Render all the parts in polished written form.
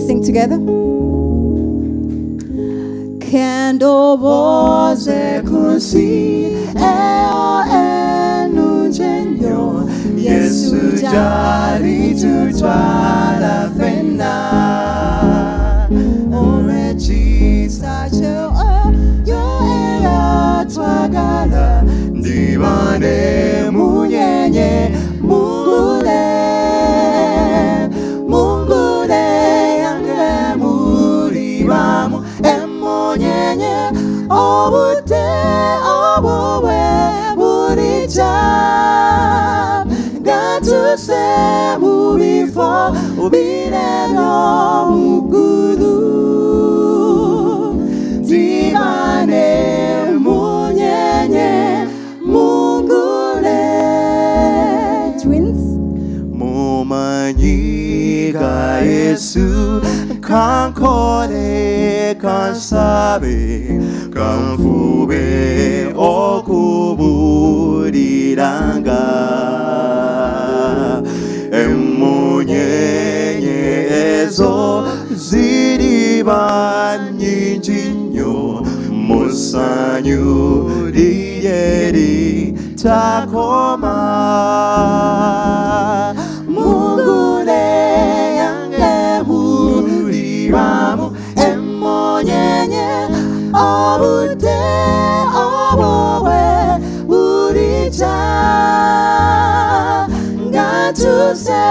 sing together. Kendo boze kusi eo enunjenyo Yesu jari tutwala fena Ore chisa cheo yo ea twagala Dimane munyenye mungule yange muribamu emonyenye obute obowe burija gatuse mubifo ubireno mugudu dimane munyenye mungule twins mumanyiga Yesu kankole kansabe kanfube okuburiranga emunyenye ezo ziriba nyinjinyo musanyu liyeri takoma mugule yange muribamu emonyenye obute obowe burija gatuse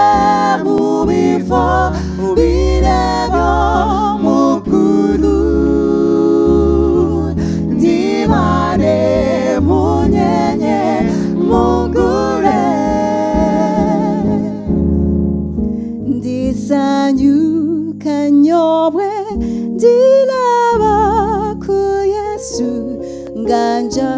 mubifo birebyo mukulu dimane munyenye mugure ndisanyuka nyobwe dilaba ku Yesu nganja